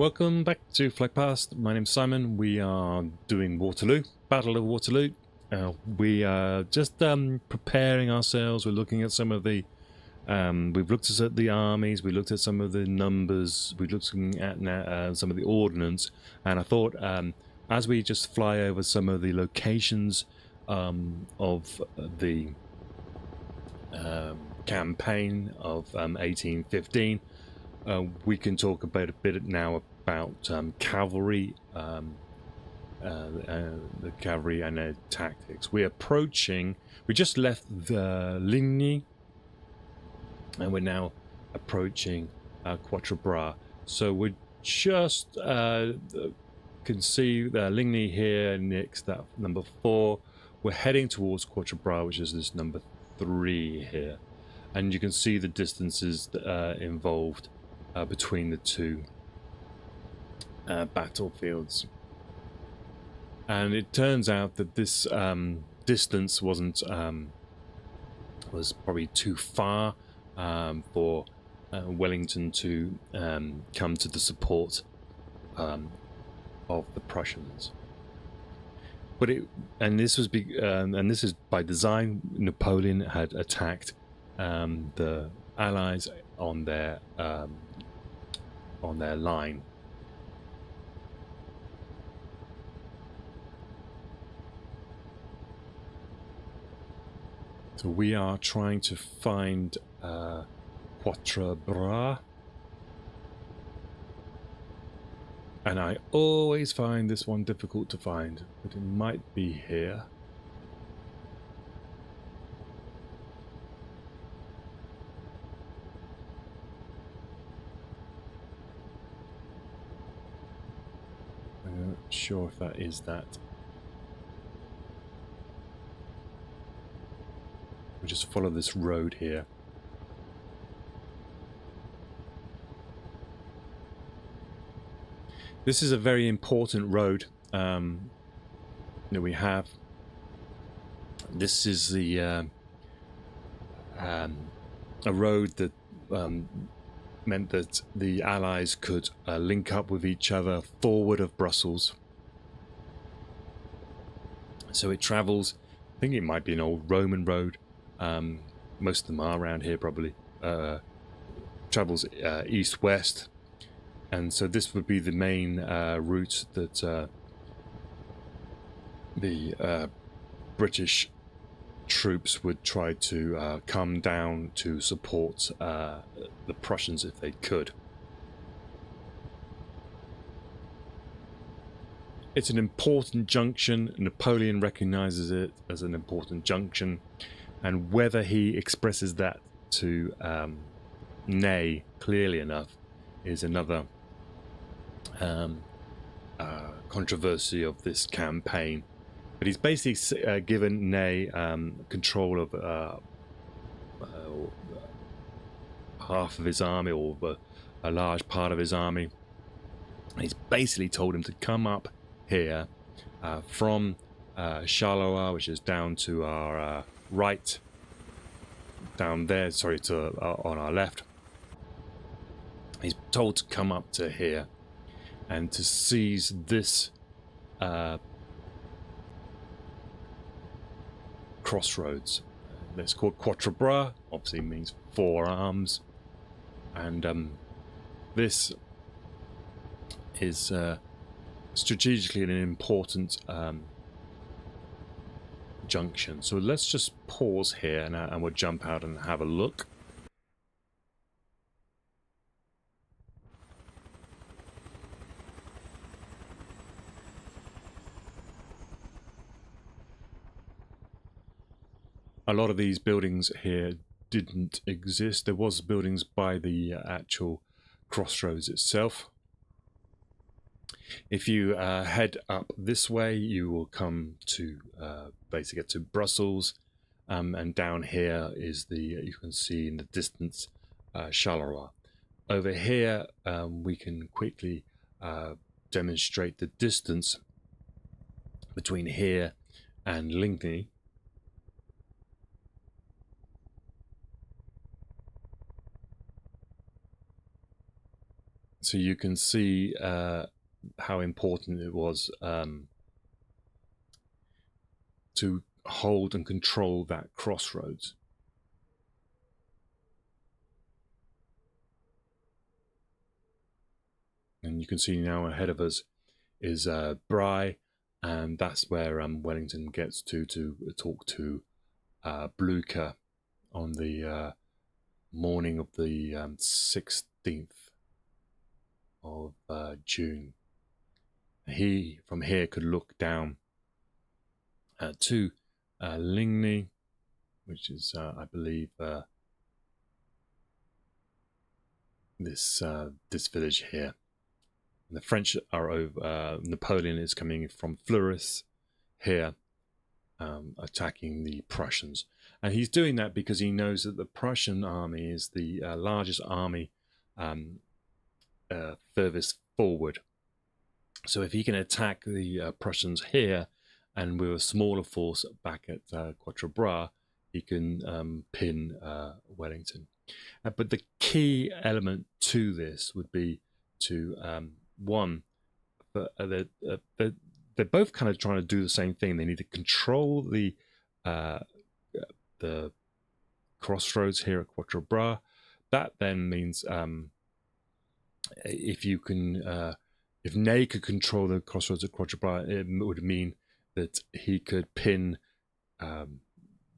Welcome back to Flag Past. My name's Simon. We are doing Waterloo, Battle of Waterloo. We are just preparing ourselves. We're looking at some of the we've looked at the armies, we looked at some of the numbers, we're looking at some of the ordnance, and I thought as we just fly over some of the locations of the campaign of 1815, we can talk about a bit now about cavalry, the cavalry and their tactics. We're approaching. We just left the Ligny, and we're now approaching Quatre Bras. So we're just can see the Ligny here next, that number 4. We're heading towards Quatre Bras, which is this number 3 here, and you can see the distances involved between the two battlefields. And it turns out that this distance was probably too far for Wellington to come to the support of the Prussians. But this is by design. Napoleon had attacked the Allies on their line. So we are trying to find Quatre Bras, and I always find this one difficult to find, but it might be here. I'm not sure if that is that. We'll just follow this road here. This is a very important road that we have. This is the a road that meant that the Allies could link up with each other forward of Brussels. So it travels, I think it might be an old Roman road, most of them are around here probably, travels east-west, and so this would be the main route that the British troops would try to come down to support the Prussians if they could. It's an important junction. Napoleon recognizes it as an important junction, and whether he expresses that to Ney clearly enough is another controversy of this campaign. But he's basically given Ney control of half of his army, or a large part of his army. He's basically told him to come up here from Charleroi, which is down to our right, down there, sorry, to on our left. He's told to come up to here and to seize this crossroads. It's called Quatre Bras, obviously means 4 arms, and this is strategically an important junction. So let's just pause here and we'll jump out and have a look. A lot of these buildings here didn't exist. There was buildings by the actual crossroads itself. If you head up this way, you will come to basically get to Brussels, and down here is you can see in the distance Charleroi. Over here we can quickly demonstrate the distance between here and Ligny. So you can see how important it was to hold and control that crossroads. And you can see now ahead of us is Bry, and that's where Wellington gets to talk to Blucher on the morning of the 16th of June. He from here could look down to Ligny, which is I believe this village here. And the French are over. Napoleon is coming from Fleurus here, attacking the Prussians, and he's doing that because he knows that the Prussian army is the largest army furthest forward. So if he can attack the Prussians here, and with a smaller force back at Quatre Bras, he can pin Wellington. But the key element to this would be to one, they're both kind of trying to do the same thing. They need to control the crossroads here at Quatre Bras. That then means if Ney could control the crossroads at Quatre Bras, it would mean that he could pin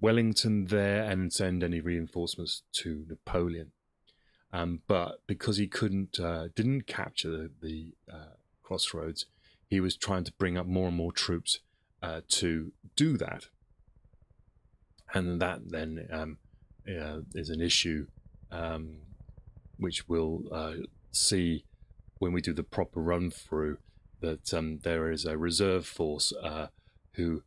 Wellington there and send any reinforcements to Napoleon. But because he didn't capture the crossroads, he was trying to bring up more and more troops to do that. And that then is an issue which we'll see when we do the proper run through, that there is a reserve force who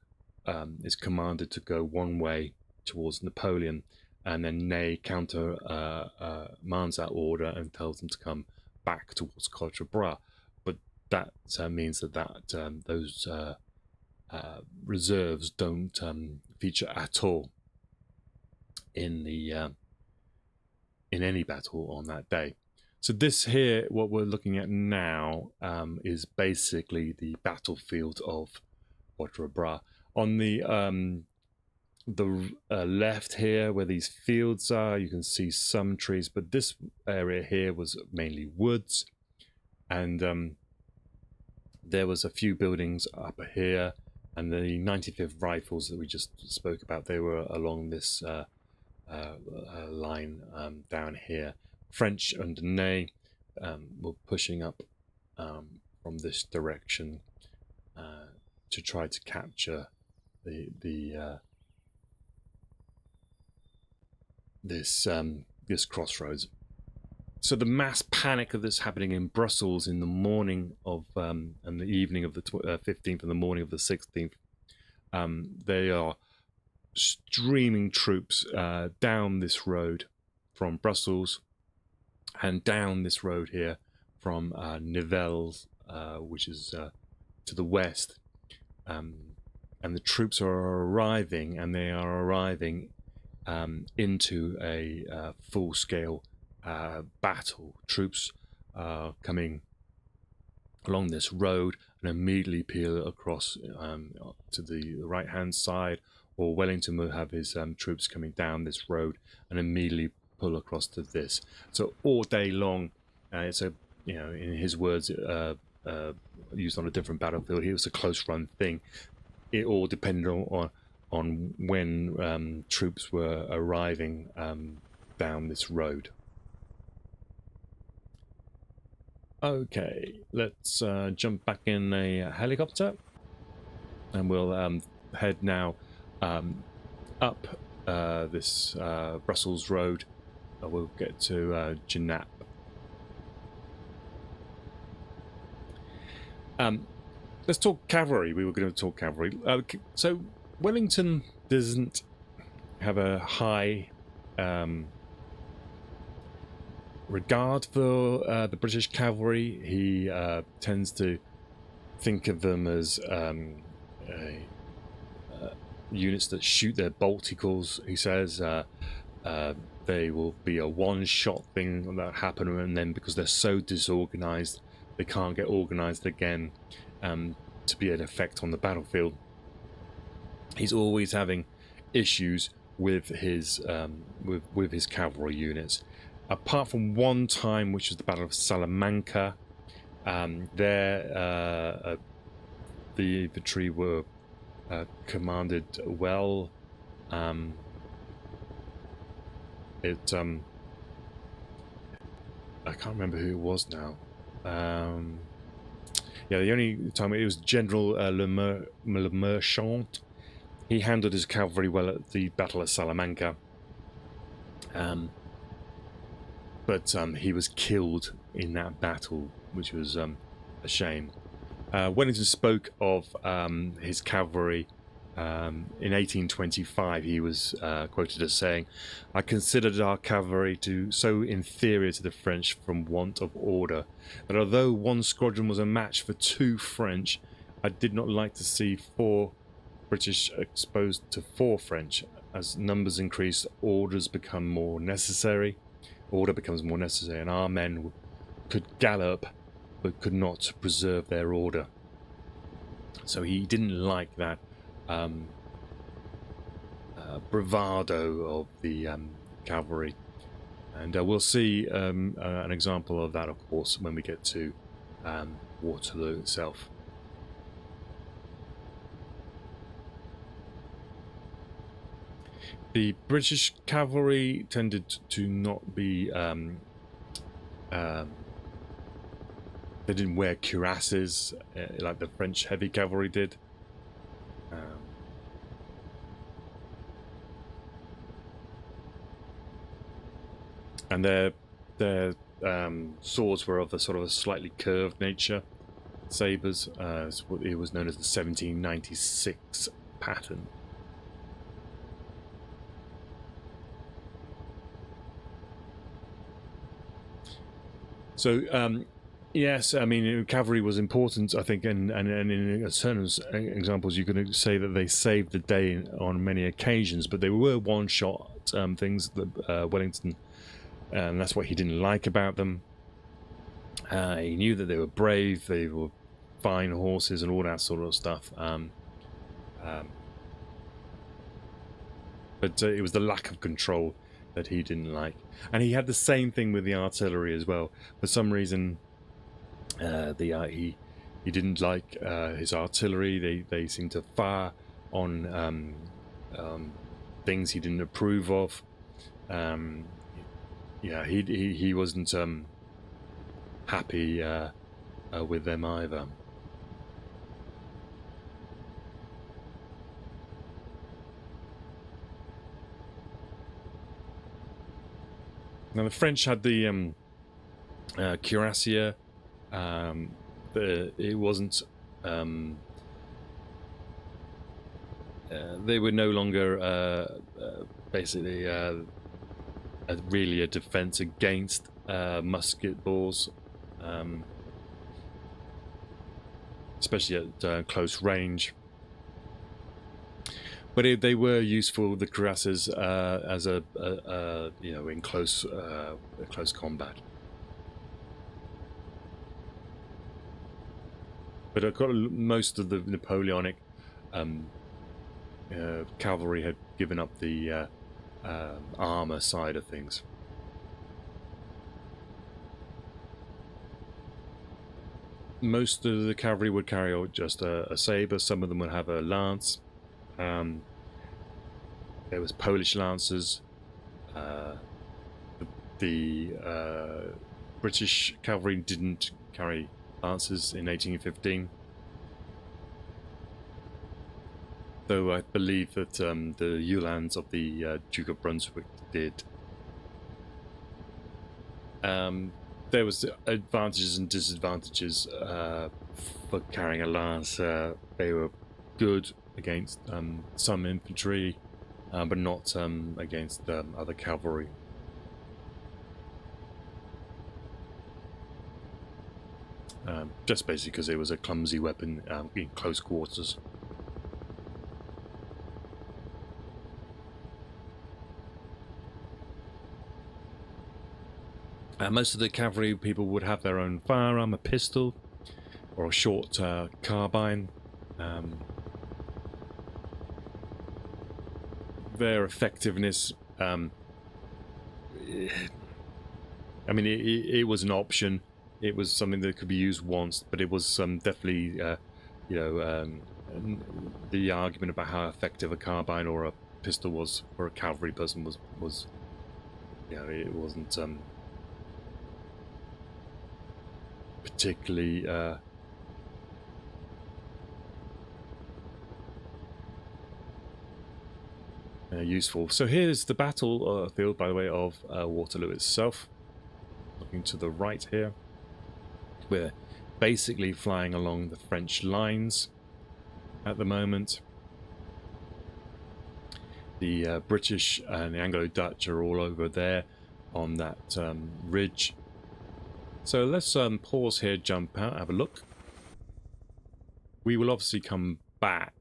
is commanded to go one way towards Napoleon, and then Ney countermands that order and tells them to come back towards Quatre Bras. But that means that those reserves don't feature at all in the in any battle on that day. So this here, what we're looking at now, is basically the battlefield of Quatre Bras. On the left here, where these fields are, you can see some trees, but this area here was mainly woods, and there was a few buildings up here, and the 95th Rifles that we just spoke about, they were along this line down here. French under Ney were pushing up from this direction to try to capture this crossroads. So the mass panic of this happening in Brussels in the morning of and the evening of the 15th and the morning of the 16th, they are streaming troops down this road from Brussels and down this road here from Nivelles, which is to the west, and the troops are arriving, and they are arriving into a full-scale battle. Troops are coming along this road and immediately peel across to the right-hand side, or Wellington will have his troops coming down this road and immediately pull across to this. So all day long, it's a, in his words, used on a different battlefield, it was a close-run thing. It all depended on when troops were arriving down this road. Okay, let's jump back in a helicopter, and we'll head now up this Brussels road. We'll get to Genappe. Let's talk cavalry. We were going to talk cavalry. So Wellington doesn't have a high regard for the British cavalry. He tends to think of them as units that shoot their bolticles, he says. they will be a one-shot thing that happen, and then because they're so disorganized, they can't get organized again to be an effect on the battlefield. He's always having issues with his cavalry units. Apart from one time, which was the Battle of Salamanca, the infantry were commanded well. I can't remember who it was now. Yeah, the only time it was General Le Marchand. He handled his cavalry well at the Battle of Salamanca, but he was killed in that battle, which was a shame. Wellington spoke of his cavalry. In 1825, he was quoted as saying, "I considered our cavalry so inferior to the French from want of order, that although one squadron was a match for 2 French, I did not like to see 4 British exposed to 4 French. As numbers increase, order becomes more necessary, and our men could gallop, but could not preserve their order." So he didn't like that bravado of the cavalry, and we'll see an example of that, of course, when we get to Waterloo itself. The British cavalry tended to not be they didn't wear cuirasses like the French heavy cavalry did. And their swords were of a sort of a slightly curved nature. Sabres, it was known as the 1796 pattern. So yes, I mean, cavalry was important, I think, and in certain examples you can say that they saved the day on many occasions, but they were one-shot things that Wellington, and that's what he didn't like about them. He knew that they were brave, they were fine horses and all that sort of stuff, but it was the lack of control that he didn't like. And he had the same thing with the artillery as well. For some reason, he didn't like his artillery. They seemed to fire on things he didn't approve of. Yeah, he wasn't happy with them either. Now the French had the cuirassier. It wasn't. They were no longer basically really a defense against musket balls, especially at close range. But they were useful, the cuirassiers, as a in close combat. But of course, most of the Napoleonic cavalry had given up the armor side of things. Most of the cavalry would carry just a saber. Some of them would have a lance. There was Polish lancers. The British cavalry didn't carry lances in 1815, though I believe that the Uhlans of the Duke of Brunswick did. There was advantages and disadvantages for carrying a lance. They were good against some infantry, but not against other cavalry. Just basically because it was a clumsy weapon in close quarters. Most of the cavalry people would have their own firearm, a pistol, or a short carbine. Their effectiveness, I mean, it was an option. It was something that could be used once, but it was definitely, the argument about how effective a carbine or a pistol was for a cavalry person was it wasn't particularly useful. So here's the battlefield, by the way, of Waterloo itself. Looking to the right here, we're basically flying along the French lines at the moment. The British and the Anglo-Dutch are all over there on that ridge. So let's pause here, jump out, have a look. We will obviously come back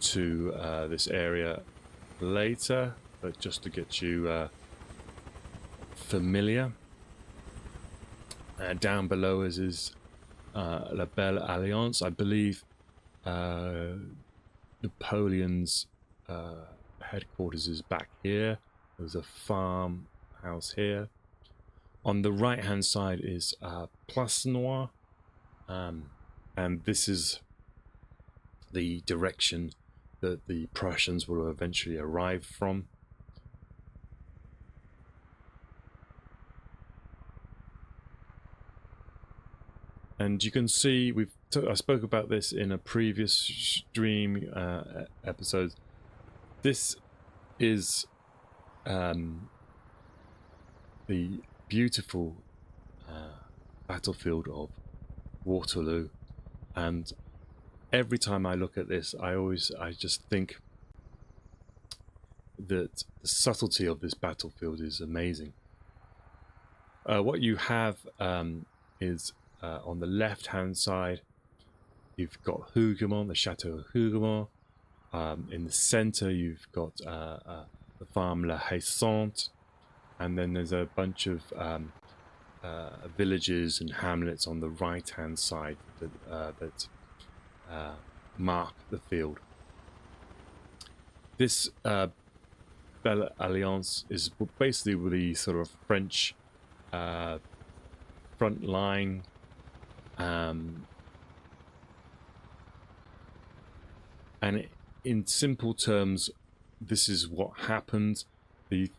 to this area later, but just to get you familiar. Down below us is La Belle Alliance. I believe Napoleon's headquarters is back here. There's a farmhouse here. On the right hand side is Place Noire, and this is the direction that the Prussians will eventually arrive from. And you can see I spoke about this in a previous stream episode. This is the beautiful battlefield of Waterloo, and every time I look at this, I just think that the subtlety of this battlefield is amazing. What you have is on the left hand side, you've got Hougoumont, the Chateau of Hougoumont. In the center, you've got the farm La Haissante, and then there's a bunch of villages and hamlets on the right hand side that mark the field. This Belle Alliance is basically the sort of French front line, and in simple terms, this is what happened. If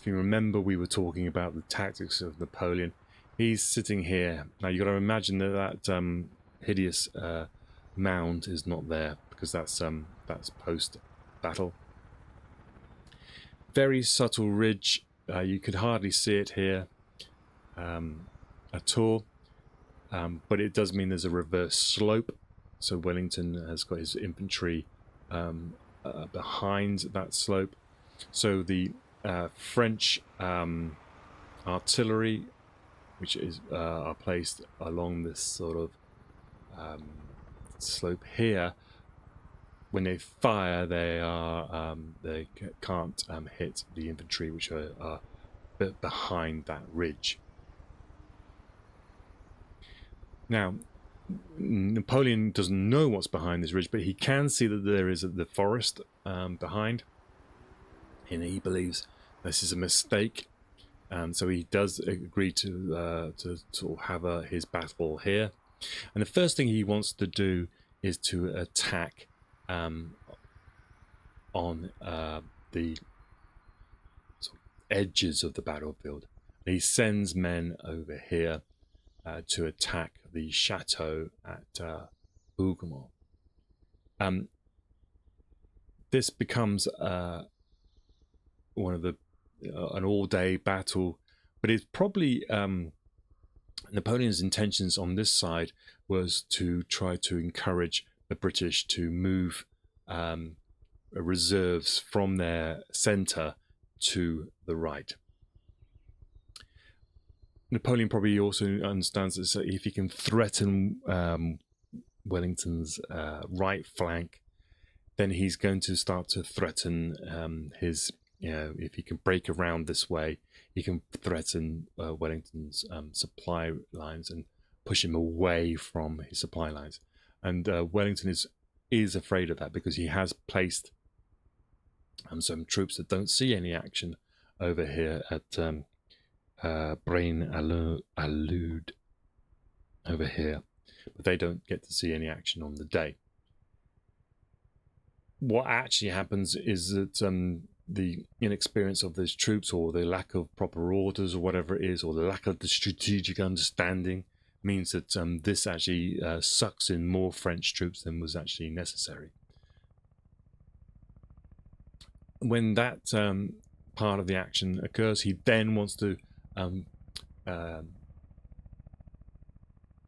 you remember, we were talking about the tactics of Napoleon. He's sitting here. Now you've got to imagine that hideous mound is not there, because that's post-battle. Very subtle ridge. You could hardly see it here at all, but it does mean there's a reverse slope. So Wellington has got his infantry behind that slope. So the French artillery, which is are placed along this sort of slope here, when they fire, they can't hit the infantry, which are behind that ridge. Now, Napoleon doesn't know what's behind this ridge, but he can see that there is the forest behind, and he believes this is a mistake. So he does agree to sort of have his battle here, and the first thing he wants to do is to attack on the sort of edges of the battlefield. He sends men over here to attack the chateau at Hougoumont. This becomes one of the an all-day battle, but it's probably Napoleon's intentions on this side was to try to encourage the British to move reserves from their center to the right. Napoleon probably also understands that if he can threaten Wellington's right flank, then he's going to start to threaten his if he can break around this way, he can threaten Wellington's supply lines and push him away from his supply lines. And Wellington is afraid of that, because he has placed some troops that don't see any action over here at Braine Allude over here, but they don't get to see any action on the day. What actually happens is that the inexperience of those troops, or the lack of proper orders, or whatever it is, or the lack of the strategic understanding, means that this actually sucks in more French troops than was actually necessary. When that part of the action occurs, he then wants to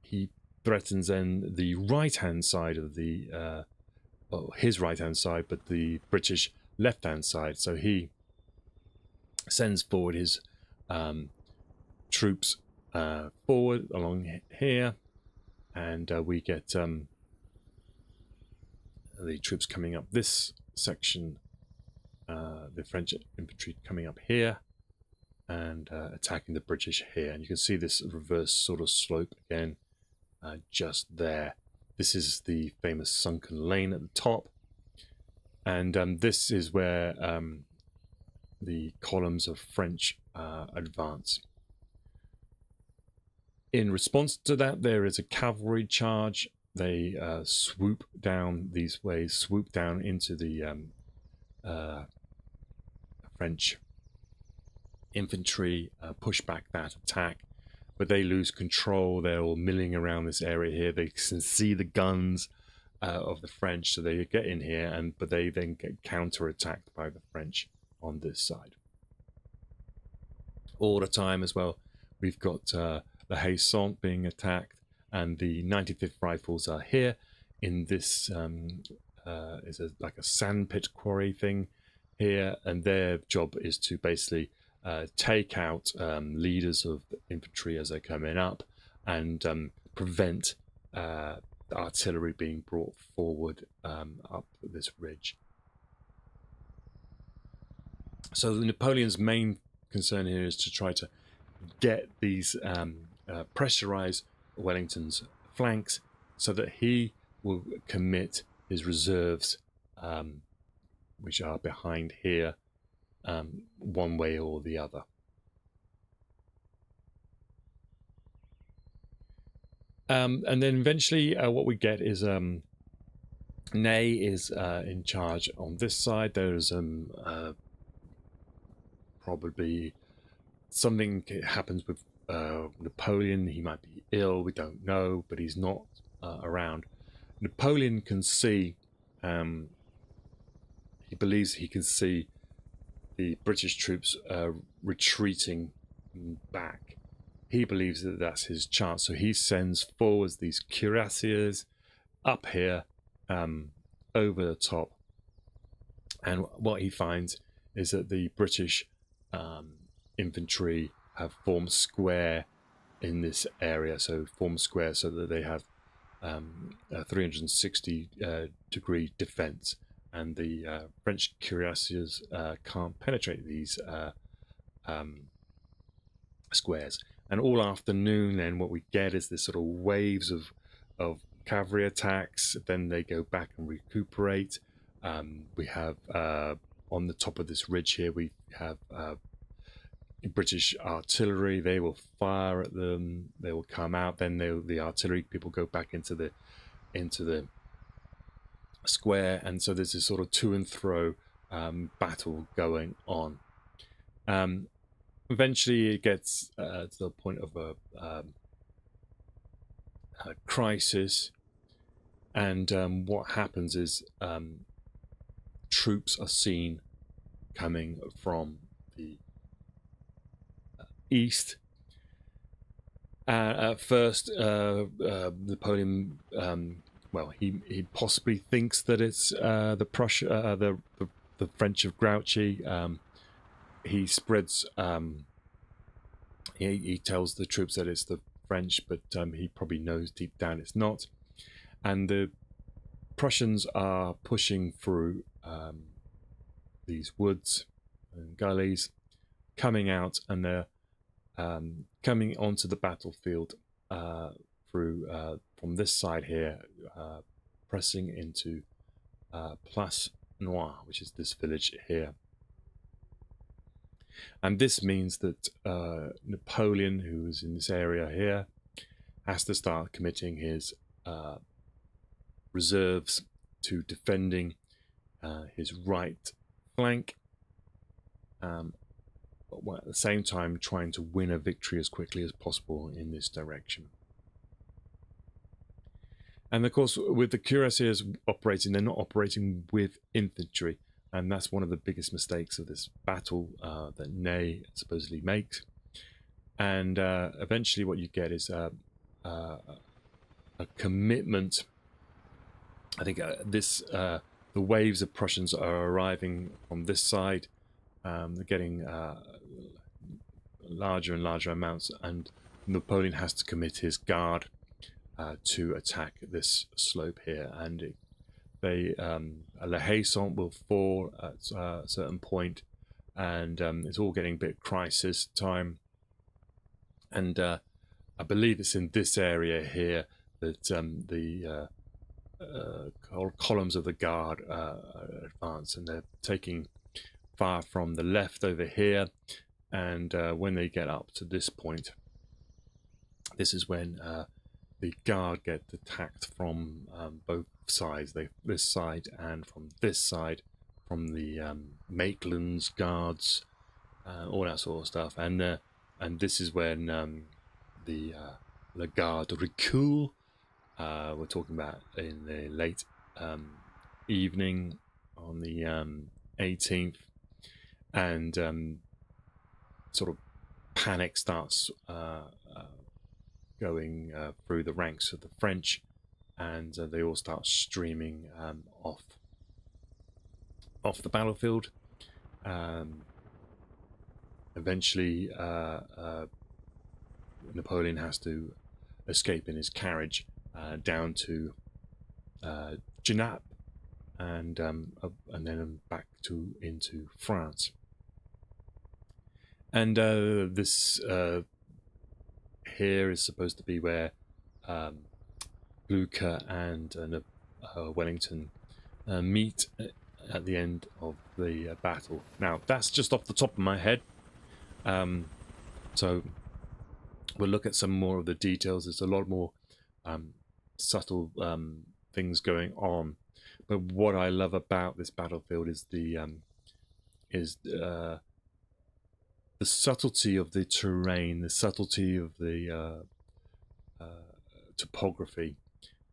he threatens then the right-hand side of the his right-hand side, but the British left-hand side. So he sends forward his troops forward along here, and we get the troops coming up this section, the French infantry coming up here and attacking the British here. And you can see this reverse sort of slope again just there. This is the famous sunken lane at the top, and this is where the columns of French advance. In response to that, there is a cavalry charge. They swoop down these ways, swoop down into the French infantry, push back that attack, but they lose control. They're all milling around this area here. They can see the guns of the French, so they get in here, but they then get counter-attacked by the French on this side. All the time as well, we've got the Haissant being attacked, and the 95th Rifles are here in this like a sandpit quarry thing here, and their job is to basically take out leaders of infantry as they're coming up, and prevent artillery being brought forward up this ridge. So Napoleon's main concern here is to try to get these pressurize Wellington's flanks, so that he will commit his reserves, which are behind here, one way or the other. And then eventually what we get is Ney is in charge on this side. There's probably something happens with Napoleon. He might be ill, we don't know, but he's not around. Napoleon can see, he believes he can see the British troops retreating back. He believes that that's his chance, so he sends forwards these cuirassiers up here over the top, and what he finds is that the British infantry have formed square in this area, so form square so that they have a 360 degree defense, and the French cuirassiers can't penetrate these squares. And all afternoon then what we get is this sort of waves of cavalry attacks. Then they go back and recuperate. We have on the top of this ridge here, we have British artillery. They will fire at them, they will come out, then the artillery people go back into the square, and so there's this sort of to and fro battle going on. Eventually it gets to the point of a crisis, and what happens is troops are seen coming from the east. At first Napoleon, well, he possibly thinks that it's the French of Grouchy. He spreads, he tells the troops that it's the French, but he probably knows deep down it's not. And the Prussians are pushing through these woods, gullies coming out, and they're coming onto the battlefield through from this side here, pressing into Place Noire, which is this village here. And this means that Napoleon, who is in this area here, has to start committing his reserves to defending his right flank, while at the same time trying to win a victory as quickly as possible in this direction. And of course, with the cuirassiers operating, they're not operating with infantry, and that's one of the biggest mistakes of this battle that Ney supposedly makes. And eventually what you get is a commitment. I think the waves of Prussians are arriving from this side. They're getting larger and larger amounts, and Napoleon has to commit his guard to attack this slope here. And La Haye-Sainte will fall at a certain point, and it's all getting a bit crisis time. And I believe it's in this area here that the columns of the guard advance, and they're taking fire from the left over here. And when they get up to this point, this is when the guard get attacked from both sides, this side and from this side, from the Maitland's guards, all that sort of stuff. And this is when the garde recule, we're talking about in the late evening on the 18th, and sort of panic starts going through the ranks of the French, and they all start streaming off the battlefield. Eventually Napoleon has to escape in his carriage down to Genappe, and then back into France. And this here is supposed to be where Blucher and Wellington meet at the end of the battle. Now, that's just off the top of my head. So we'll look at some more of the details. There's a lot more subtle things going on. But what I love about this battlefield is the subtlety of the terrain, the subtlety of the topography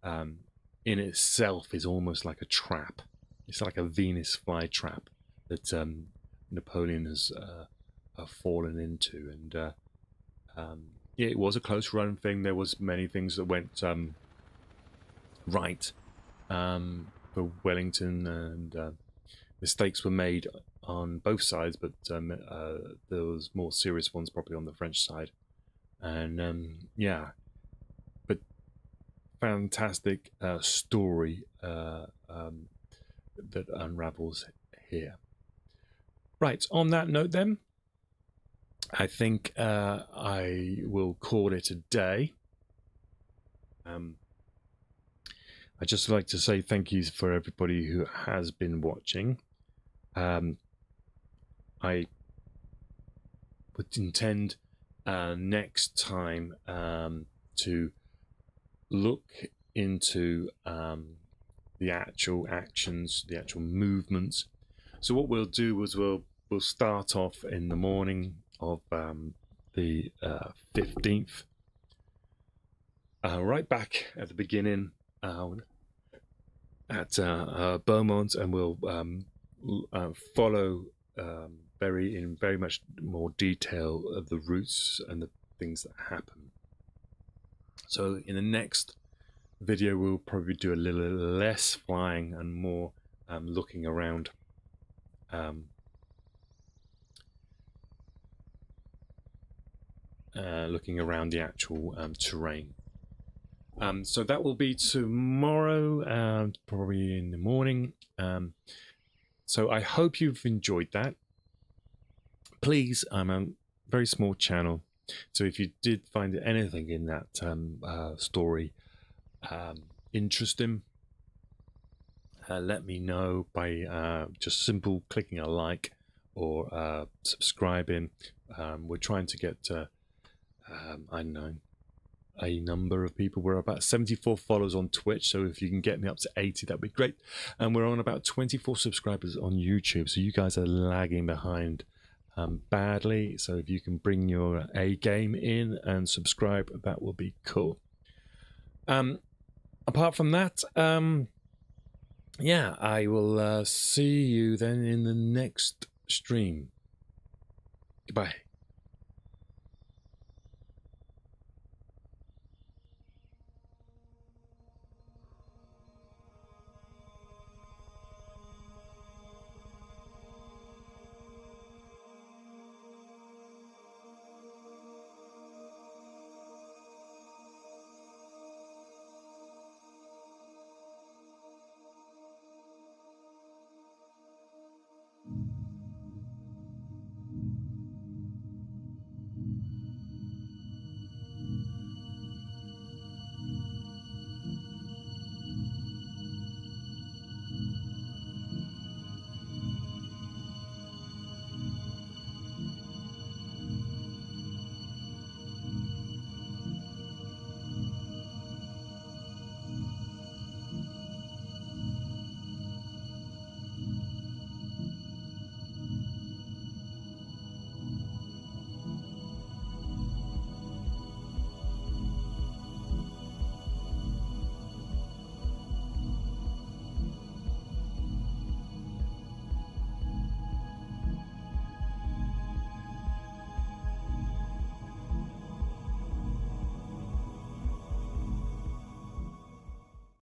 in itself is almost like a trap. It's like a Venus flytrap that Napoleon has fallen into. And yeah, it was a close run thing. There was many things that went right for Wellington, and mistakes were made on both sides, but there was more serious ones probably on the French side. And yeah, but fantastic story that unravels here. Right, on that note then, I think I will call it a day. I'd just like to say thank you for everybody who has been watching. I would intend next time to look into the actual actions, the actual movements. So what we'll do is we'll start off in the morning of the 15th, right back at the beginning at Beaumont, and we'll follow in very much more detail of the routes and the things that happen. So in the next video we'll probably do a little less flying and more looking around. Looking around the actual terrain. So that will be tomorrow, probably in the morning. So I hope you've enjoyed that. please, I'm a very small channel, so if you did find anything in that story interesting, let me know by just simple clicking a like or subscribing. We're trying to get I don't know, a number of people. We're about 74 followers on Twitch, so if you can get me up to 80, that'd be great. And we're on about 24 subscribers on YouTube, so you guys are lagging behind badly. So if you can bring your A game in and subscribe, that will be cool. Apart from that, yeah, I will see you then in the next stream. Goodbye.